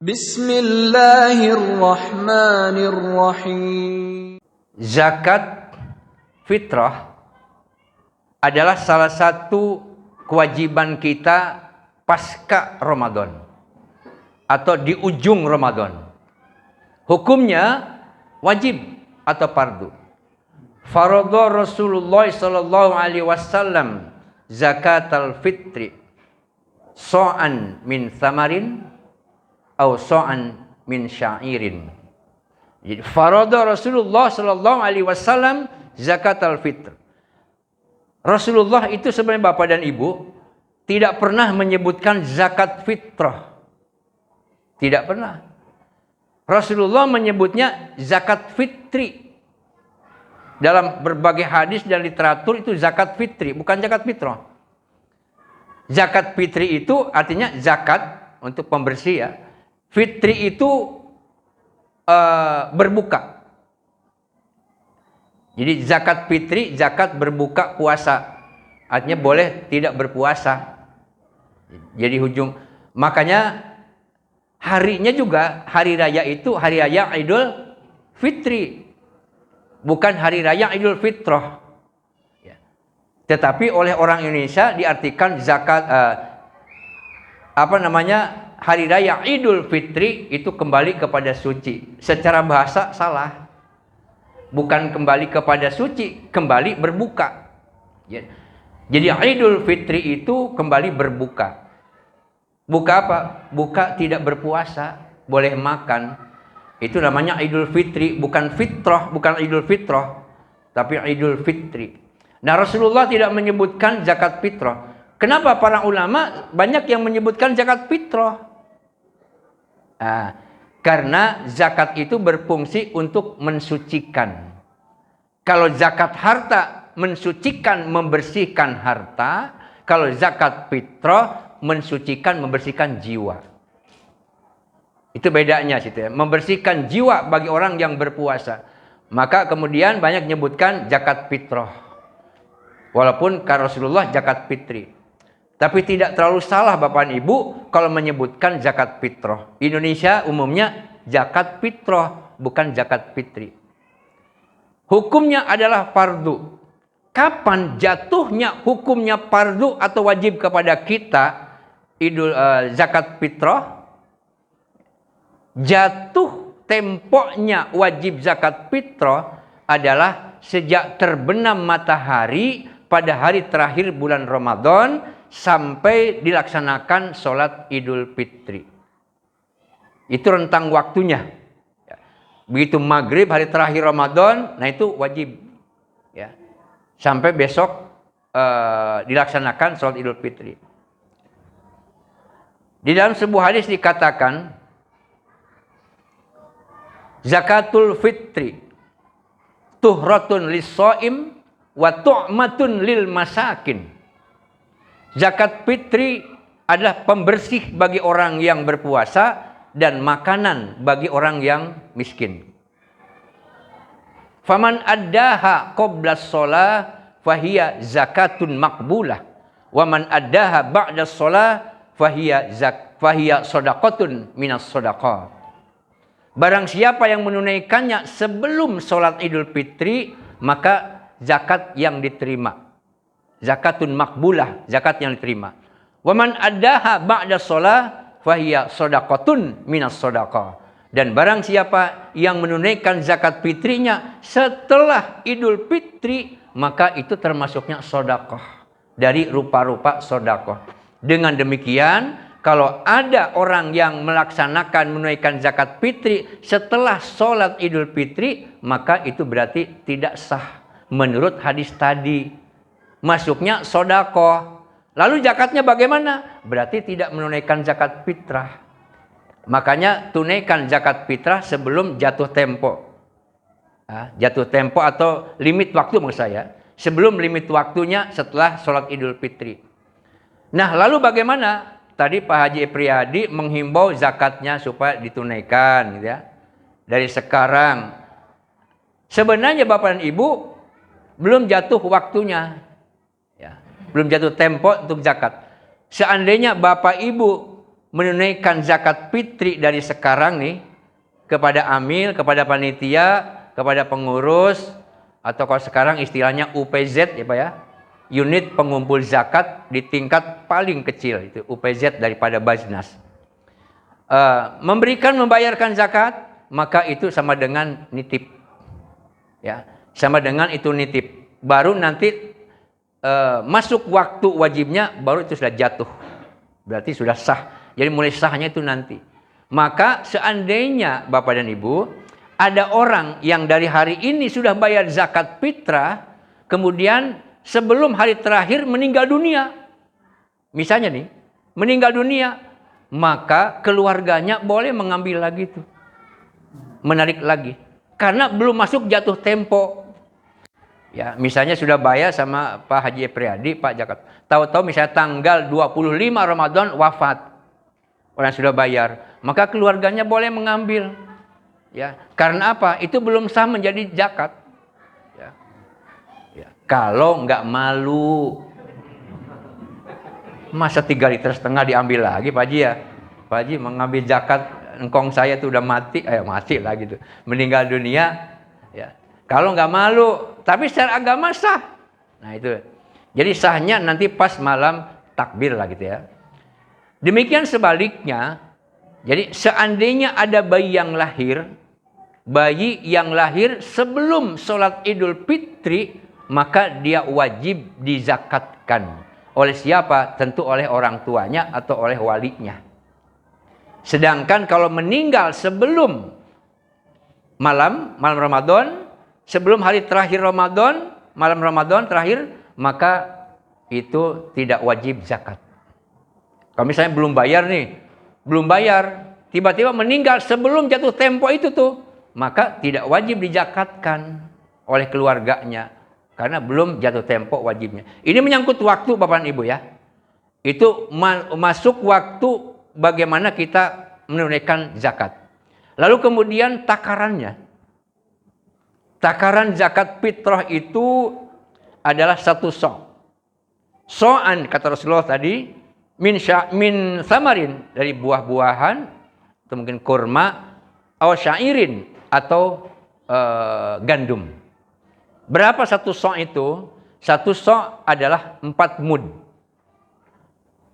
Bismillahirrahmanirrahim. Zakat fitrah adalah salah satu kewajiban kita pasca Ramadan atau di ujung Ramadan. Hukumnya wajib atau fardu. Faradha Rasulullah sallallahu alaihi wasallam zakatal fitri so'an min thamarin atau so'an min sya'irin. Jadi faradha Rasulullah sallallahu alaihi wasallam zakatal fitr. Rasulullah itu sebenarnya bapak dan ibu tidak pernah menyebutkan zakat fitrah. Tidak pernah. Rasulullah menyebutnya zakat fitri. Dalam berbagai hadis dan literatur itu zakat fitri, bukan zakat fitrah. Zakat fitri itu artinya zakat untuk pembersih ya. Fitri itu berbuka. Jadi zakat fitri, zakat berbuka puasa. Artinya boleh tidak berpuasa. Jadi makanya harinya juga hari raya itu hari raya Idul Fitri. Bukan hari raya Idul Fitrah. Ya. Tetapi oleh orang Indonesia diartikan zakat hari raya Idul Fitri itu kembali kepada suci. Secara bahasa salah. Bukan kembali kepada suci, kembali berbuka. Ya. Jadi Idul Fitri itu kembali berbuka. Buka apa? Buka tidak berpuasa, boleh makan. Itu namanya Idul Fitri, bukan fitrah, bukan Idul Fitrah, tapi Idul Fitri. Nah, Rasulullah tidak menyebutkan zakat fitrah. Kenapa para ulama banyak yang menyebutkan zakat fitrah? Karena zakat itu berfungsi untuk mensucikan. Kalau zakat harta mensucikan, membersihkan harta. Kalau zakat fitrah mensucikan, membersihkan jiwa. Itu bedanya situ ya. Membersihkan jiwa bagi orang yang berpuasa. Maka kemudian banyak menyebutkan zakat fitrah. Walaupun kata Rasulullah zakat fitri. Tapi tidak terlalu salah Bapak dan Ibu kalau menyebutkan zakat fitrah. Indonesia umumnya zakat fitrah, bukan zakat fitri. Hukumnya adalah fardu. Kapan jatuhnya hukumnya fardu atau wajib kepada kita zakat fitrah? Jatuh temponya wajib zakat fitrah adalah sejak terbenam matahari pada hari terakhir bulan Ramadan sampai dilaksanakan sholat Idul Fitri. Itu rentang waktunya. Begitu maghrib hari terakhir Ramadan, nah itu wajib. Ya. Sampai besok dilaksanakan sholat Idul Fitri. Di dalam sebuah hadis dikatakan, zakatul fitri tuhratun lis-shaim wa tu'matun lil masakin. Zakat fitri adalah pembersih bagi orang yang berpuasa dan makanan bagi orang yang miskin. Faman addaha qabla shalah fahiya zakatun maqbulah wa man addaha ba'da shalah fahiya shadaqatun minas shadaqat. Barang siapa yang menunaikannya sebelum sholat Idul Fitri, maka zakat yang diterima. Zakatun makbulah, zakat yang diterima. Waman addaha ba'da sholah fahiya shadaqatun minas shadaqah. Dan barang siapa yang menunaikan zakat fitrinya setelah Idul Fitri, maka itu termasuknya sedekah dari rupa-rupa sedekah. Dengan demikian, kalau ada orang yang melaksanakan menunaikan zakat fitri setelah sholat Idul Fitri, maka itu berarti tidak sah menurut hadis tadi. Masuknya sedekah. Lalu zakatnya bagaimana? Berarti tidak menunaikan zakat fitrah. Makanya tunaikan zakat fitrah sebelum jatuh tempo. Jatuh tempo atau limit waktu maksud saya. Sebelum limit waktunya setelah sholat Idul Fitri. Nah lalu bagaimana? Tadi Pak Haji Priyadi menghimbau zakatnya supaya ditunaikan. Gitu ya. Dari sekarang. Sebenarnya Bapak dan Ibu belum jatuh waktunya. Ya. Belum jatuh tempo untuk zakat. Seandainya Bapak Ibu menunaikan zakat fitri dari sekarang nih kepada amil, kepada panitia, kepada pengurus, atau kalau sekarang istilahnya UPZ ya Pak ya, unit pengumpul zakat di tingkat paling kecil, itu UPZ daripada Baznas. Membayarkan zakat, maka itu sama dengan nitip. Ya, sama dengan itu nitip. Baru nanti masuk waktu wajibnya, baru itu sudah jatuh. Berarti sudah sah. Jadi mulai sahnya itu nanti. Maka seandainya Bapak dan Ibu, ada orang yang dari hari ini sudah bayar zakat fitrah, kemudian sebelum hari terakhir meninggal dunia. Misalnya nih, meninggal dunia, maka keluarganya boleh mengambil lagi tuh. Menarik lagi. Karena belum masuk jatuh tempo. Ya, misalnya sudah bayar sama Pak Haji Priadi, Pak Jakat. Tahu-tahu misalnya tanggal 25 Ramadan wafat. Orang sudah bayar, maka keluarganya boleh mengambil. Ya, karena apa? Itu belum sah menjadi zakat. Ya. Ya. Kalau nggak malu, masa 3,5 liter diambil lagi, Pak Haji ya? Pak Haji mengambil zakat, engkong saya tuh udah mati, mati lah gitu, meninggal dunia. Ya. Kalau nggak malu, tapi secara agama sah. Nah itu. Jadi sahnya nanti pas malam takbir lah gitu ya. Demikian sebaliknya, jadi seandainya ada bayi yang lahir sebelum sholat Idul Fitri, maka dia wajib dizakatkan. Oleh siapa? Tentu oleh orang tuanya atau oleh walinya. Sedangkan kalau meninggal sebelum malam Ramadan, sebelum hari terakhir Ramadan, malam Ramadan terakhir, maka itu tidak wajib zakat. Kalau misalnya belum bayar, tiba-tiba meninggal sebelum jatuh tempo itu tuh, maka tidak wajib dizakatkan oleh keluarganya. Karena belum jatuh tempo wajibnya. Ini menyangkut waktu Bapak dan Ibu ya. Itu masuk waktu bagaimana kita menunaikan zakat. Lalu kemudian takarannya. Takaran zakat fitrah itu adalah satu so'. So'an kata Rasulullah tadi. Min samarin, dari buah-buahan, atau mungkin kurma, atau syairin, atau gandum. Berapa satu so' itu? Satu so' adalah 4 mud.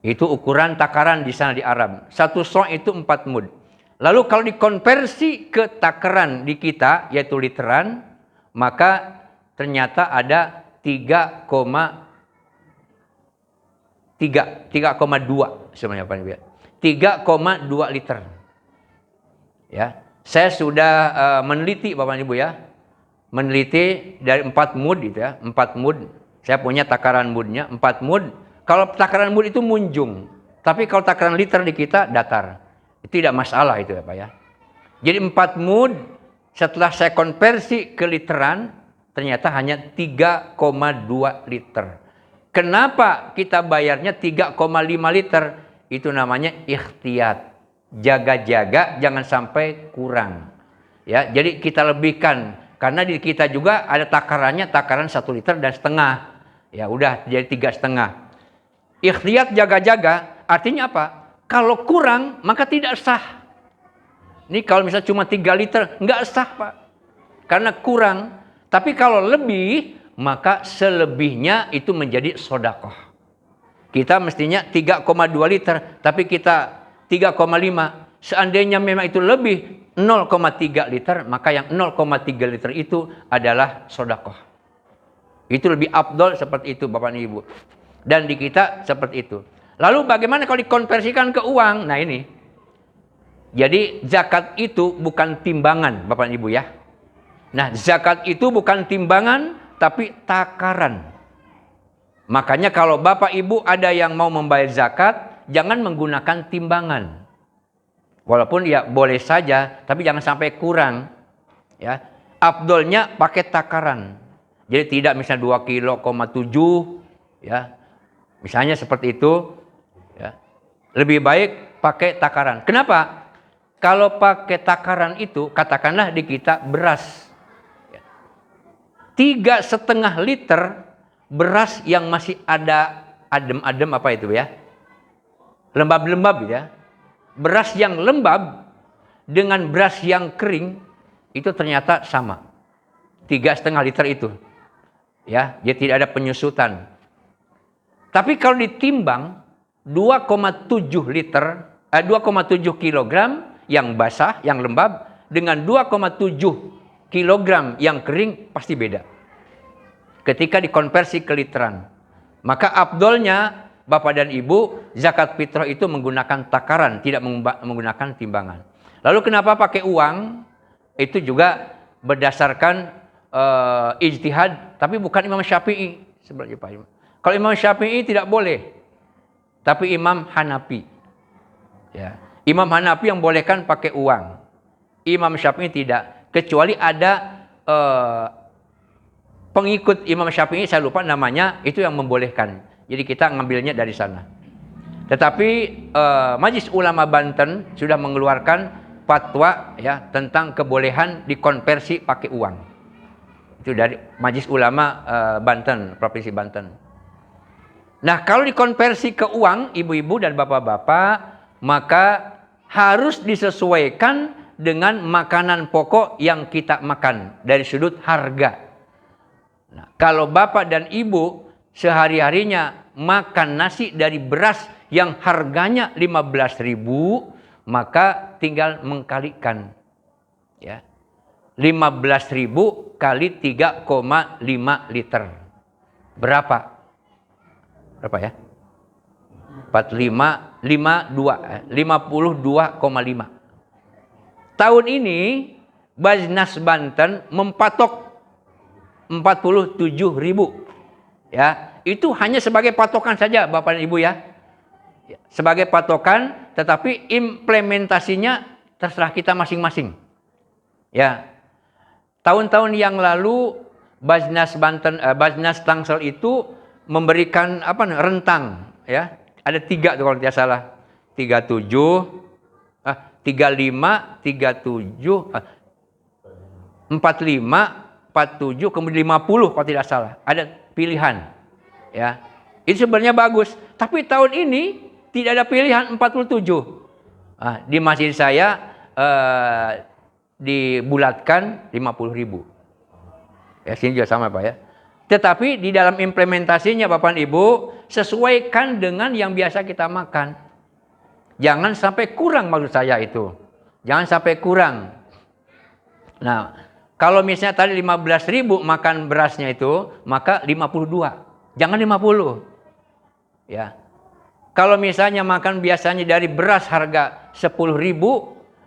Itu ukuran takaran di sana di Arab. Satu so' itu 4 mud. Lalu kalau dikonversi ke takaran di kita, yaitu literan, maka ternyata ada 3,2 sebenarnya Pak Ibu. 3,2 liter. Ya, saya sudah meneliti Bapak Ibu ya. Meneliti dari 4 mud gitu ya, 4 mud. Saya punya takaran mudnya 4 mud. Kalau takaran mud itu munjung. Tapi kalau takaran liter di kita datar. Itu tidak masalah itu ya Pak ya. Jadi 4 mud setelah saya konversi ke literan ternyata hanya 3,2 liter. Kenapa kita bayarnya 3,5 liter? Itu namanya ikhtiyat. Jaga-jaga jangan sampai kurang. Ya, jadi kita lebihkan. Karena di kita juga ada takarannya, takaran 1 liter dan setengah. Ya udah jadi 3,5. Ikhtiyat jaga-jaga artinya apa? Kalau kurang maka tidak sah. Ini kalau misalnya cuma 3 liter nggak sah Pak. Karena kurang. Tapi kalau lebih, maka selebihnya itu menjadi sodakoh. Kita mestinya 3,2 liter, tapi kita 3,5. Seandainya memang itu lebih 0,3 liter, maka yang 0,3 liter itu adalah sodakoh. Itu lebih afdol seperti itu Bapak dan Ibu. Dan di kita seperti itu. Lalu bagaimana kalau dikonversikan ke uang? Nah ini. Jadi zakat itu bukan timbangan Bapak dan Ibu ya. Nah zakat itu bukan timbangan, tapi takaran. Makanya kalau Bapak Ibu ada yang mau membayar zakat, jangan menggunakan timbangan. Walaupun ya boleh saja, tapi jangan sampai kurang. Ya, afdolnya pakai takaran. Jadi tidak misalnya 2,7 kilo, ya. Misalnya seperti itu, ya. Lebih baik pakai takaran. Kenapa? Kalau pakai takaran itu, katakanlah di kita beras. 3,5 liter beras yang masih ada adem-adem apa itu ya, lembab-lembab ya, beras yang lembab dengan beras yang kering itu ternyata sama. 3,5 liter itu. Ya, jadi tidak ada penyusutan. Tapi kalau ditimbang 2,7 kilogram yang basah, yang lembab dengan 2,7 kilogram yang kering pasti beda. Ketika dikonversi ke literan. Maka afdolnya Bapak dan Ibu, zakat fitrah itu menggunakan takaran, tidak menggunakan timbangan. Lalu kenapa pakai uang? Itu juga berdasarkan ijtihad, tapi bukan Imam Syafi'i sebenarnya Pak Imam. Kalau Imam Syafi'i tidak boleh, tapi Imam Hanafi. Ya. Imam Hanafi yang bolehkan pakai uang. Imam Syafi'i tidak, kecuali ada pengikut Imam Syafi'i, saya lupa namanya, itu yang membolehkan. Jadi kita ngambilnya dari sana. Tetapi Majelis Ulama Banten sudah mengeluarkan fatwa ya tentang kebolehan dikonversi pakai uang. Itu dari Majelis Ulama Banten, Provinsi Banten. Nah, kalau dikonversi ke uang, ibu-ibu dan bapak-bapak, maka harus disesuaikan dengan makanan pokok yang kita makan dari sudut harga. Nah, kalau bapak dan ibu sehari-harinya makan nasi dari beras yang harganya 15.000, maka tinggal mengkalikan. Ya. 15.000 kali 3,5 liter. Berapa? Berapa ya? 52,5. Tahun ini Baznas Banten mempatok 47.000. Ya, itu hanya sebagai patokan saja Bapak dan Ibu ya. Sebagai patokan, tetapi implementasinya terserah kita masing-masing. Ya. Tahun-tahun yang lalu Baznas Banten, Baznas Tangsel itu memberikan rentang ya. Ada 3 tuh kalau tidak salah. 37, 35, 37, 45, 47, kemudian 50 kalau tidak salah. Ada pilihan. Ya. Itu sebenarnya bagus. Tapi tahun ini tidak ada pilihan 47. Di masjid saya dibulatkan 50.000. Ya, sini juga sama Pak ya. Tetapi di dalam implementasinya Bapak dan Ibu, sesuaikan dengan yang biasa kita makan. Jangan sampai kurang maksud saya itu. Jangan sampai kurang. Nah, kalau misalnya tadi 15.000 makan berasnya itu, maka 52. Jangan 50. Ya. Kalau misalnya makan biasanya dari beras harga 10.000,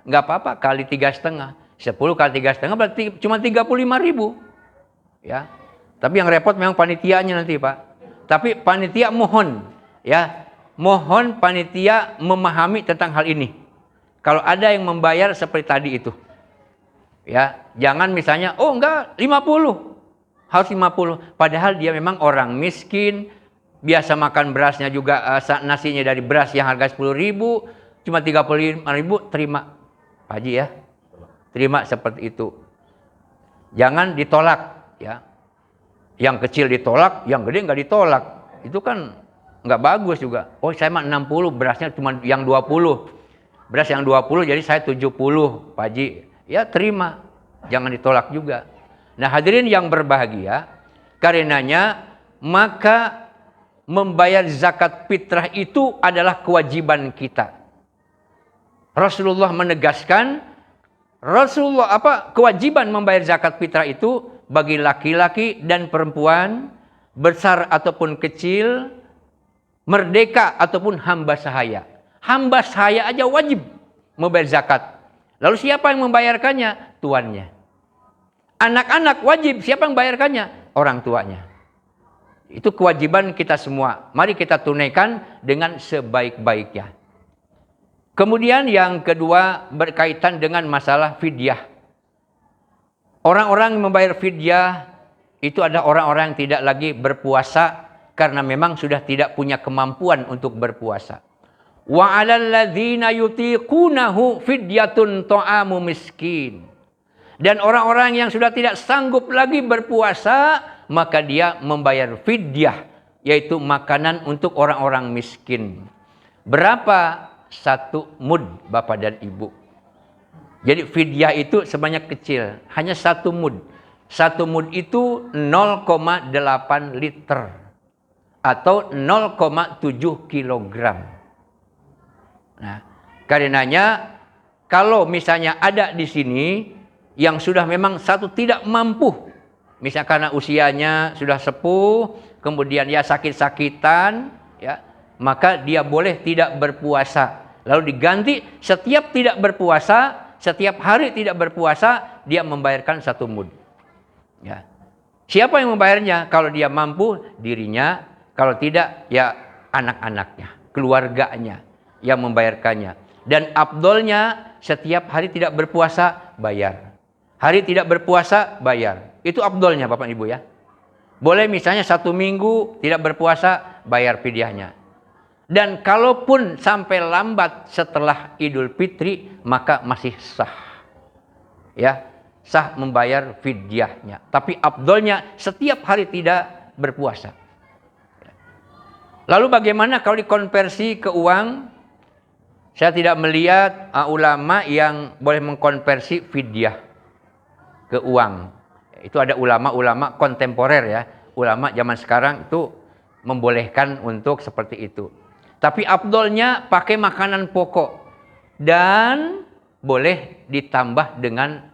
nggak apa-apa kali 3,5. 10 kali 3,5 berarti cuma 35.000. Ya. Tapi yang repot memang panitianya nanti Pak. Tapi panitia mohon ya, mohon panitia memahami tentang hal ini. Kalau ada yang membayar seperti tadi itu. Ya, jangan misalnya enggak 50. Harus 50. Padahal dia memang orang miskin, biasa makan berasnya juga nasinya dari beras yang harga 10.000, cuma 35.000, terima. Pak Haji ya. Terima seperti itu. Jangan ditolak ya. Yang kecil ditolak, yang gede nggak ditolak. Itu kan nggak bagus juga. Oh, saya mah 60, berasnya cuma yang 20. Beras yang 20 jadi saya 70, Pak Haji. Ya terima, jangan ditolak juga. Nah hadirin yang berbahagia, karenanya maka membayar zakat fitrah itu adalah kewajiban kita. Rasulullah menegaskan, kewajiban membayar zakat fitrah itu bagi laki-laki dan perempuan, besar ataupun kecil, merdeka ataupun hamba sahaya. Hamba sahaya aja wajib membayar zakat. Lalu siapa yang membayarkannya? Tuannya. Anak-anak wajib, siapa yang membayarkannya? Orang tuanya. Itu kewajiban kita semua. Mari kita tunaikan dengan sebaik-baiknya. Kemudian yang kedua berkaitan dengan masalah fidyah. Orang-orang yang membayar fidyah itu adalah orang-orang yang tidak lagi berpuasa karena memang sudah tidak punya kemampuan untuk berpuasa. Wa 'alal ladzina yutiqunahu fidyatun ta'amu miskin. Dan orang-orang yang sudah tidak sanggup lagi berpuasa, maka dia membayar fidyah, yaitu makanan untuk orang-orang miskin. Berapa 1 mud Bapak dan Ibu. Jadi fidyah itu sebanyak kecil, hanya 1 mud. 1 mud itu 0,8 liter atau 0,7 kilogram. Nah, karenanya kalau misalnya ada di sini yang sudah memang satu tidak mampu, misalnya karena usianya sudah sepuh, kemudian ya sakit-sakitan, ya, maka dia boleh tidak berpuasa. Lalu diganti setiap tidak berpuasa, setiap hari tidak berpuasa, dia membayarkan 1 mud. Ya. Siapa yang membayarnya? Kalau dia mampu, dirinya. Kalau tidak, ya anak-anaknya, keluarganya yang membayarkannya. Dan afdolnya setiap hari tidak berpuasa, bayar. Hari tidak berpuasa, bayar. Itu afdolnya Bapak Ibu ya. Boleh misalnya 1 minggu tidak berpuasa, bayar fidyahnya. Dan kalaupun sampai lambat setelah Idul Fitri, maka masih sah. Ya, sah membayar fidyahnya. Tapi afdolnya setiap hari tidak berpuasa. Lalu bagaimana kalau dikonversi ke uang? Saya tidak melihat ulama yang boleh mengkonversi fidyah ke uang. Itu ada ulama-ulama kontemporer ya. Ulama zaman sekarang itu membolehkan untuk seperti itu. Tapi afdolnya pakai makanan pokok. Dan boleh ditambah dengan